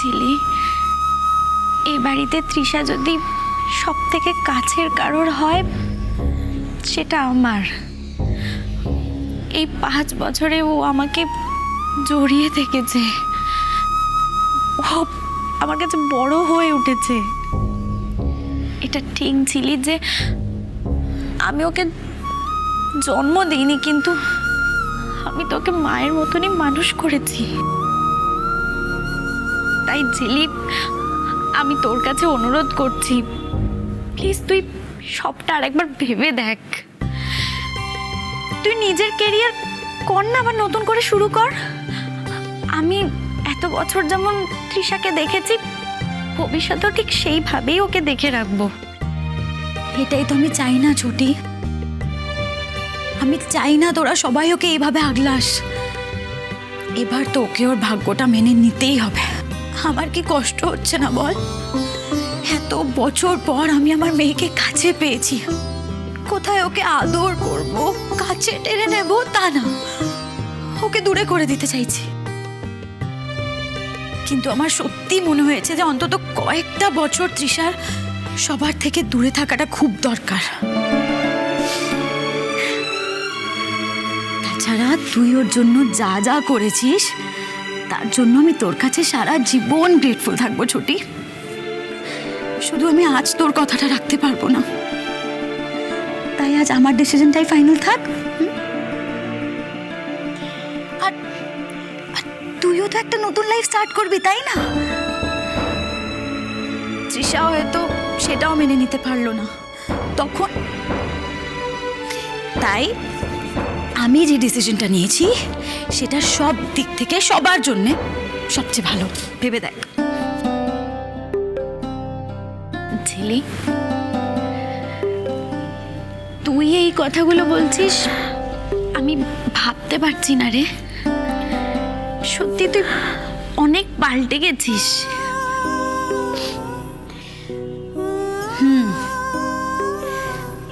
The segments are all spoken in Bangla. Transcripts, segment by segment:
ঝিলি, এই বাড়িতে তৃষা যদি সব থেকে কাছের কারোর হয় সেটা আমার। এই 5 বছরে ও আমাকে জড়িয়ে থেকেছে, ও আমার কাছে বড় হয়ে উঠেছে। এটা ঠিক ঝিলি যে আমি ওকে জন্ম দিইনি, কিন্তু আমি তোকে মায়ের মতনই মানুষ করেছি। তাই ঝিলি, আমি তোর কাছে অনুরোধ করছি, প্লিজ তুই সবটা আরেকবার ভেবে দেখ। তুই নিজের ক্যারিয়ার কর না, আবার নতুন করে শুরু কর। আমি এত বছর যেমন তৃষাকে দেখেছি, ভবিষ্যতেও ঠিক সেইভাবেই ওকে দেখে রাখবো। এটাই তো আমি চাই না ছোটি। আমি চাই না তোরা সবাই ওকে এইভাবে আগলাস। এবার তো ওকে ওর ভাগ্যটা মেনে নিতেই হবে। আমার কি কষ্ট হচ্ছে না বল? এত বছর পর আমি আমার মেয়েকে কাছে পেয়েছি। কোথায় ওকে আদর করব, কাছে টেনে নেব তা না, ওকে দূরে করে দিতে চাইছি। কিন্তু আমার সত্যি মনে হয়েছে যে অন্তত কয়েকটা বছর তৃষার সবার থেকে দূরে থাকাটা খুব দরকার। তাছাড়া তুই ওর জন্য যা যা করেছিস তার জন্য আমি তোর কাছে সারা জীবন গ্রেটফুল থাকবো ছোটি। শুধু আমি আজ তোর কথাটা রাখতে পারবো না, তাই আজ আমার ডিসিশনটাই ফাইনাল থাক। আর তুইও তো একটা নতুন লাইফ স্টার্ট করবি, তাই না? তৃষা হয়তো সেটাও মেনে নিতে পারলো না তখন, তাই আমি যে ডিসিশনটা নিয়েছি সেটা সব দিক থেকে সবার জন্য সবচেয়ে ভালো। ভেবে দেখ ঝিলি, তুই এই কথাগুলো বলছিস আমি ভাবতে পারছি না রে। সত্যি তুই অনেক পাল্টে গেছিস।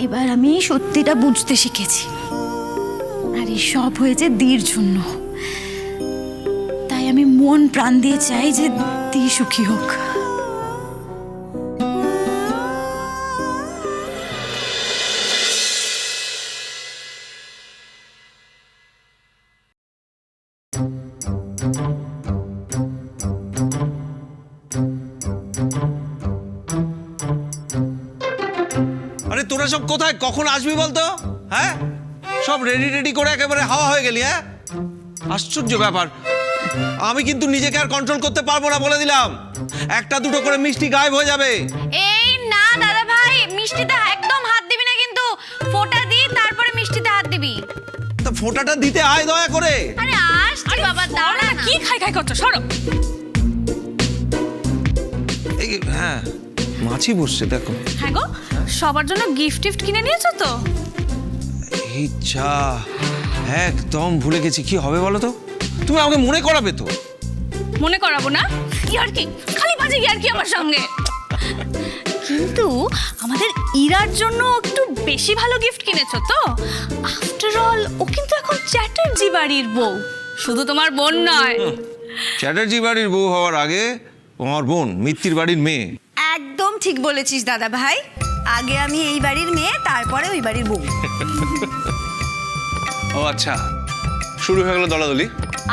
এবার আমি সত্যিটা বুঝতে শিখেছি, আর এই সব হয়েছে দির জন্য। তাই আমি মন প্রাণ দিয়ে চাই যে দি সুখী হোক। আরে তোরা সব কোথায়, কখন আসবি বলতো? হ্যাঁ, সব রেডি রেডি করে একেবারে হাওয়া হয়ে গেলি। হ্যাঁ, আশ্চর্য ব্যাপার। আমি কিন্তু নিজেকে আর কন্ট্রোল করতে পারবো না, বলে দিলাম। একটা দুটো করে মিষ্টি গায়েব হয়ে যাবে। এই না দাদা ভাই, মিষ্টিতে একদম হাত দিবি না, কিন্তু ফোঁটা দি তারপরে মিষ্টিতে হাত দিবি। তো ফোঁটাটা দিতে আয় দয়া করে। আরে আসছি বাবা, দাঁড়া না। কি খাই খাই করছো, সরো। এই হ্যাঁ, মাছি বসছে দেখো। হ্যাঁ গো, সবার জন্য গিফট টিফট কিনে নিয়েছো তো? এই যা, একদম ভুলে গেছি। কি হবে বলো তো? তুমি আমাকে মনে করাবে তো? মনে করাবো না? ইয়ার কি, খালি বাজে ইয়ার কি আমার সঙ্গে। কিন্তু আমাদের ইরার জন্য একটু বেশি ভালো গিফট কিনেছো তো? আফটার অল ও কিন্তু এখন চ্যাটার্জি বাড়ির বউ, শুধু তোমার বোন নয়। চ্যাটার্জি বাড়ির বউ হওয়ার আগে আমার বোন মিত্তির বাড়ির মেয়ে। একদম ঠিক বলেছিস দাদা ভাই। আগে আমি এই বাড়ির মেয়ে, তারপরে ওই বাড়ির বউ। ও আচ্ছা, শুরু হয়ে গেল দলাদলি।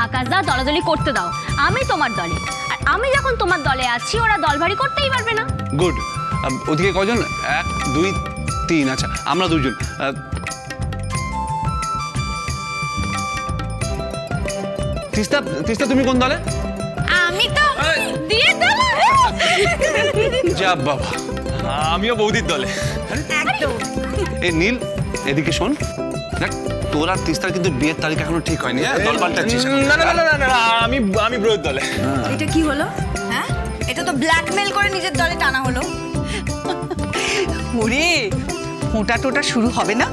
আকাশদা দলাদলি করতে দাও, আমি তোমার দলে, আর আমি যখন তোমার দলে আছি ওরা দলবাড়ি করতেই পারবে না। গুড। ওদিকে কজন? 1 2 3। আচ্ছা, আমরা দুজন। তিস্তা, তিস্তা তুমি কোন দলে? আমি তো দিয়ে দলে। যা বাবা, আমিও বৌদির দলে। একদম। এই নীল, এদিকে শোন। দেখ, তোর আর তিস্তার কিন্তু বিয়ের তারিখ এখনো ঠিক হয়নি। হ্যাঁ, দল পাল্টাচ্ছিস। না না না না না, আমি ব্রোয়ের দলে। এটা কি হলো? হ্যাঁ, এটা তো ব্ল্যাকমেল করে নিজের দলে টানা হলো। ওরে, ফোঁটা টোটা শুরু হবে না?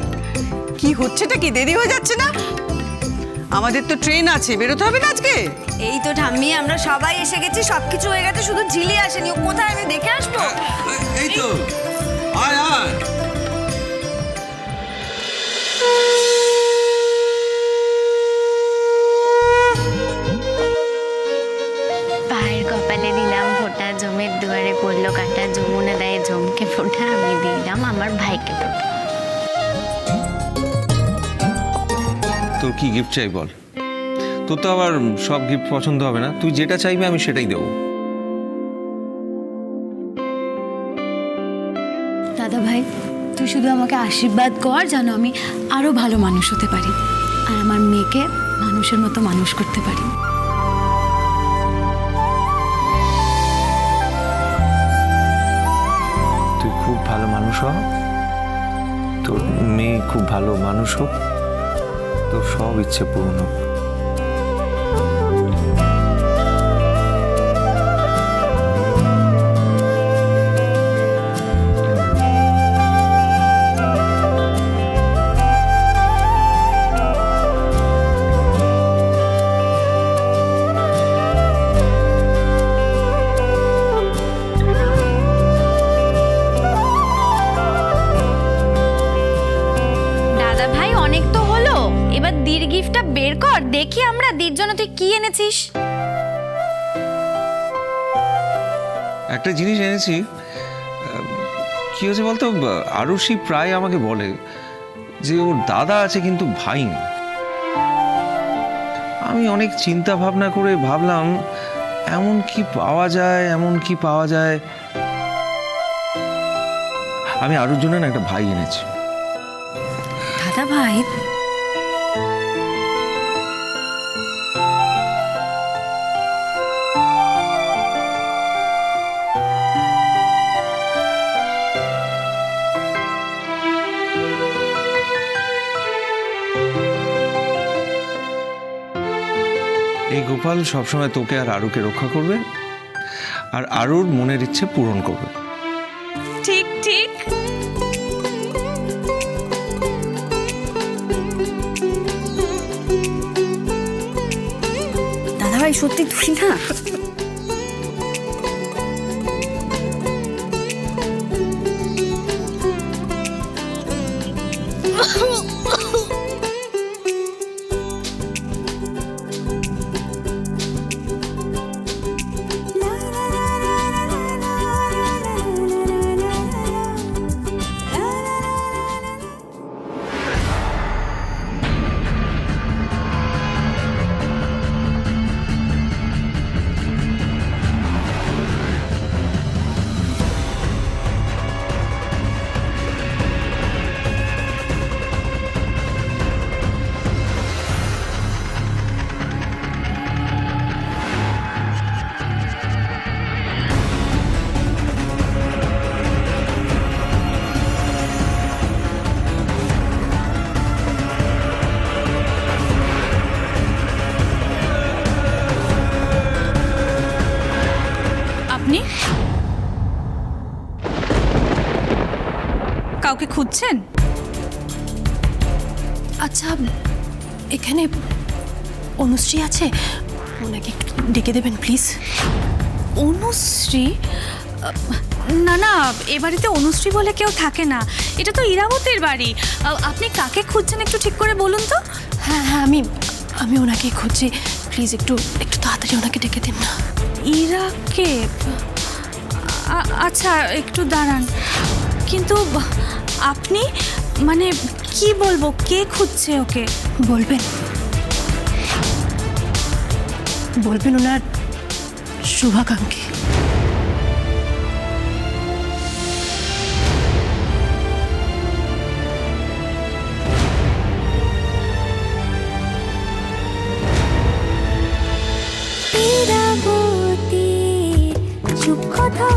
কি হচ্ছেটা কি, দেরি হয়ে যাচ্ছে না? আমাদের তো ট্রেন আছে, বেরোতে হবে না আজকে। এই তো ঠাম্মি, আমরা সবাই এসে গেছি, সবকিছু হয়ে গেছে, শুধু ঝিলি আসেনি। ও কোথায়, আমি দেখে আসবো। এই তো, আয় আয়। পায়ের কপালে দিলাম। কাটা যমুনা দেয় জমকে ফোটা, আমি দিলাম আমার ভাইকে ফোটা। তোর কি গিফট চাই বল? তোর তো আবার সব গিফট পছন্দ হবে না, তুই যেটা চাইবি আমি সেটাই দেবো। দাদা ভাই, তুই শুধু আমাকে আশীর্বাদ কর যেন আমি আরো ভালো মানুষ হতে পারি আর আমার মেয়েকে মানুষের মতো মানুষ করতে পারি। তুই খুব ভালো মানুষ হ, তোর মেয়ে খুব ভালো মানুষ হোক, তোর সব ইচ্ছে পূর্ণ হোক। দাদা ভাই অনেক তো হলো, এবার দির গিফটটা বের কর, দেখি আমরা দির জন্য তুই কি এনেছিস। একটা জিনিস এনেছি, কি হয়েছে বলতো, আরুষি প্রায় আমাকে বলে যে ওর দাদা আছে কিন্তু ভাই নেই। আমি অনেক চিন্তা ভাবনা করে ভাবলাম এমন কি পাওয়া যায়, এমন কি পাওয়া যায়। আমি আরুর জন্য না একটা ভাই এনেছি। দাদা ভাই, এই গোপাল সবসময় তোকে আর আরুকে রক্ষা করবে আর আরুর মনের ইচ্ছে পূরণ করবে। ঠিক ঠিক। দাদা ভাই সত্যি তুই না? আপনি কাউকে খুঁজছেন? আচ্ছা, এখানে অনুশ্রী আছে, ওনাকে একটু ডেকে দেবেন প্লিজ। অনুশ্রী? না না, এ বাড়িতে অনুশ্রী বলে কেউ থাকে না, এটা তো ইরাবতীর বাড়ি। আপনি কাকে খুঁজছেন একটু ঠিক করে বলুন তো। হ্যাঁ হ্যাঁ, আমি ওনাকে খুঁজছি, প্লিজ একটু একটু তাড়াতাড়ি ওনাকে ডেকে দিন না। ইরাকে? আচ্ছা একটু দাঁড়ান, কিন্তু আপনি মানে কি বলবো, কে খুঁজছে ওকে? বলবেন বলবেন ওনার শুভাকাঙ্ক্ষী। চুপ কথা